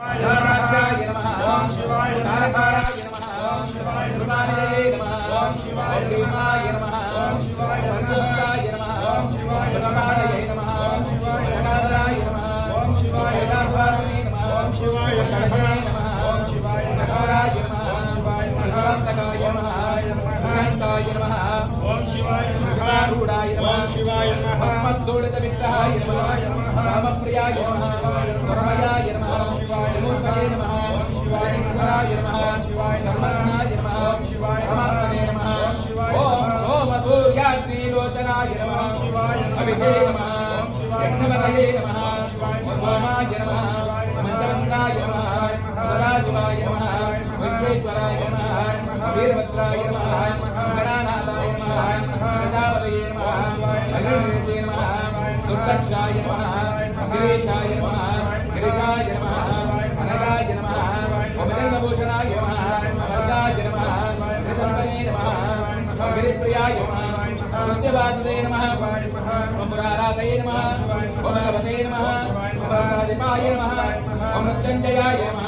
धर्माक्षाय नमः ओम शिवाय तारकाय नमः ओम शिवाय कृपानिधये नमः ओम शिवाय भीमाय नमः ओम शिवाय धर्मस्थाय नमः ओम शिवाय धर्माय नमः ओम शिवाय धनाय नमः ओम शिवाय दासवासिने नमः ओम शिवाय धनाय नमः ओम शिवाय धनाय नमः ओम शिवाय धनाय नमः अनंताय नमः ओम शिवाय नमः रूढाय नमः ओम शिवाय नमः मद्दोलित विग्रहाय नमः रामप्रियाय नमः धर्मयाय नमः मूर्तये नमः शिवाय नमः धर्मज्ञाय नमः परमात्मने नमः ओम सोमसूर्याग्निलोचनाय नमः अभिषे नमः यज्ञपतये नमः सोमाय नमः मंत्रवन्दाय नमः सदाशिवाय नमः विश्वेश्वराय नमः वीरभद्राय नमः गणानाथाय नमः प्रजापतये नमः अग्निवेशे नमः दुर्दक्षाय नमः गिरीशाय नमः गिरिजाय नमः अनगाय नमः अमृतभूषणाय नमः अमर्गाय नमः निरंतरे नमः गिरिप्रियाय नमः सत्यवासुदे नमः मुरारातये नमः भगवते नमः भगवदिपाय नमः मृत्युंजयाय नमः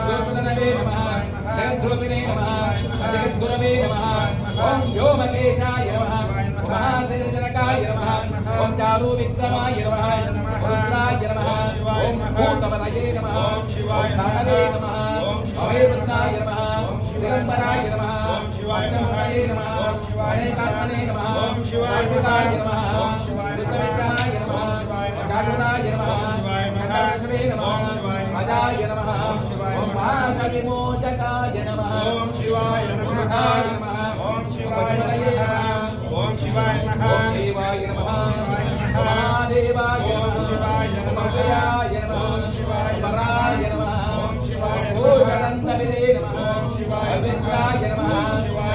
दुर्पदनवे नमः जगद्रूपिणे नमः जगद्गुरवे नमः ओम व्योमकेशाय नमः महासेनजनकाय नमः ओम चारु विक्रमाय नमः रुद्राय नमः ओम भूतपतये नमः ओम दानवे नमः अभयवृत्ताय नमः दिगंबराय नमः पंचमूर्तये नमः गणेशात्मने नमः कार्तिकाय नमः ऋतविग्रहाय नमः शाश्वताय नमः घटाक्षवे नमः अजाय नमः ओम पाशविमोचकाय नमः ओम शिवाय नमः ओम शिवाय नमः ओम शिवाय नमः ओम देवाय नमः महादेवाय नमः शिवाय नमः जयाय नमः शिवाय पराय नमः ओम शिवाय भूषणन्दविदे नमः ओम शिवाय विद्याय नमः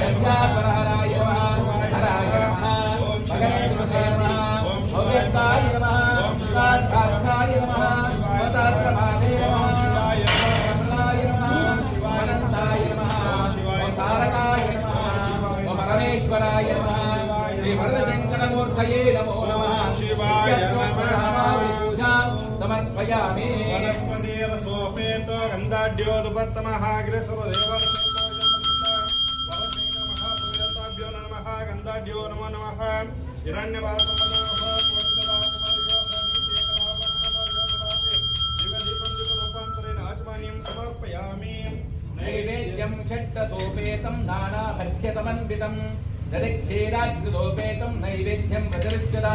यज्ञापरहराय नमः हराय नमः भगवते नमः अव्यक्ताय नमः साक्षात्ताय नमः वतात्रमादे नमः कमलाय नमः अनन्ताय नमः तारकाय नमः परमेश्वराय नमः श्रीवरदशङ्करमूर्तये नमो नमः पूजा समर्पयामि वनस्पतिरेव सोपेतो गन्धाढ्योदुपत्तमः गिरिसुरदेवताभ्यो नमः गन्धाढ्यो नमो नमः समर्पयामि नैवेद्यं षट्टसोपेतं नानाभक्ष्यसमन्वितं ददिक्षीराग्निदोपेतं नैवेद्यं प्रचरिष्यता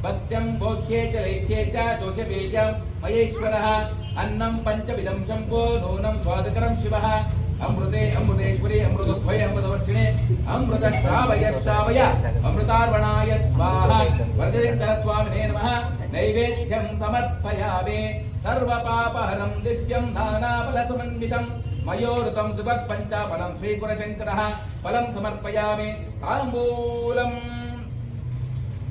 भक्त्यं भोक्ष्ये च लैक्ष्ये च दोषबीजं महेश्वरः अन्नं पञ्चविधं शम्भो नूनं स्वादकरं शिवः अमृते अमृतेश्वरी अमृतद्वय अमृतवर्षिणे अमृतश्रावय श्रावय अमृतार्पणाय स्वाहा वरदशङ्करस्वामिने नमः नैवेद्यं समर्पयामि सर्वपापहरं दिव्यं नानाफलसमन्वितं मयोरुतं सुभक् पञ्चाफलं श्रीगुरशङ्करः फलं समर्पयामि ताम्बूलम्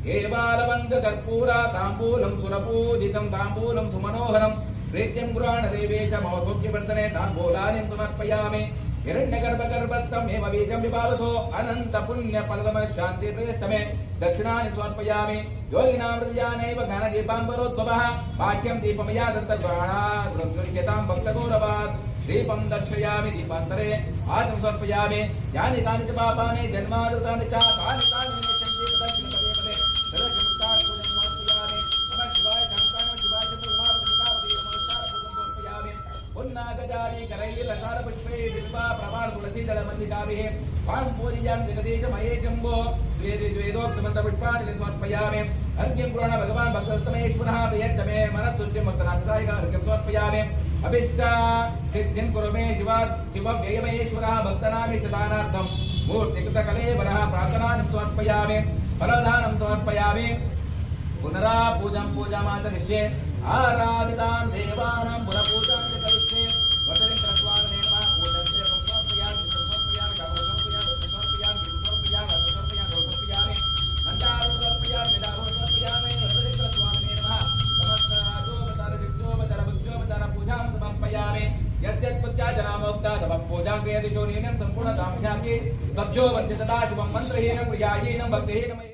केवालवङ्गकर्पूरा ताम्बूलं सुरपूजितं ताम्बूलं सुमनोहरं प्रीत्यं गुराणदेवे च मम भोग्यवर्तने ताम्बूलानि समर्पयामि हिरण्यगर्भगर्भस्थमेव बीजं विभावसो अनन्तपुण्यफलदमशान्तिप्रियस्तमे दक्षिणानि समर्पयामि योगिनां हृदयानैव ज्ञानदीपाम्बरोद्भवः बाह्यं दीपमया दत्तप्राणां भक्तगौरवात् दीपं दर्शयामि दीपान्तरे आत्मं समर्पयामि यानि कानि च पापानि जन्मादृतानि च तानि तानि विनश्यन्ति तदक्षिण पदे पदे सर्वसंस्कार पूजं समर्पयामि नमः शिवाय शान्ताय शिवाय पुरुषावती नमस्कार पूजं समर्पयामि पुन्नागजानि करैलसार पुष्पे बिल्वा प्रवाल तुलसी दल मल्लिकाभिः पां पूजयामि जगदीश महेशम्भो वेदोक्तमन्त्रपुष्पाणि समर्पयामि अर्घ्यं कुर्वन् भगवान् भक्तस्तमेश्वरः प्रियतमे मनस्तुत्यं भक्तनाथाय अर्घ्यं समर्पयामि अभिष्ट सिद्धिं कुरु मे शिवव्ययमहेश्वरः भक्तनामीष्टदानार्थं मूर्तिकृतकलेवरः प्रार्थनानि समर्पयामि फलदानं समर्पयामि पुनरापूजं पूजामाचरिष्ये आराधितां देवानां पुनपूजां च करिष्ये वरदशङ्करस्वामिने नमः पूजन्ते समर्पयामि नन्दारो समर्पयामि निदारो समर्पयामि वरदशङ्करस्वामिने नमः समस्तोपचार पूजां समर्पयामि यद्यत्पुत्याजनामोक्ता तव पूजां क्रियते चोनीनं सम्पूर्णतां ख्याति तभ्यो वन्दे तदा शिवं मन्त्रहीनं क्रियाहीनं भक्तिहीनं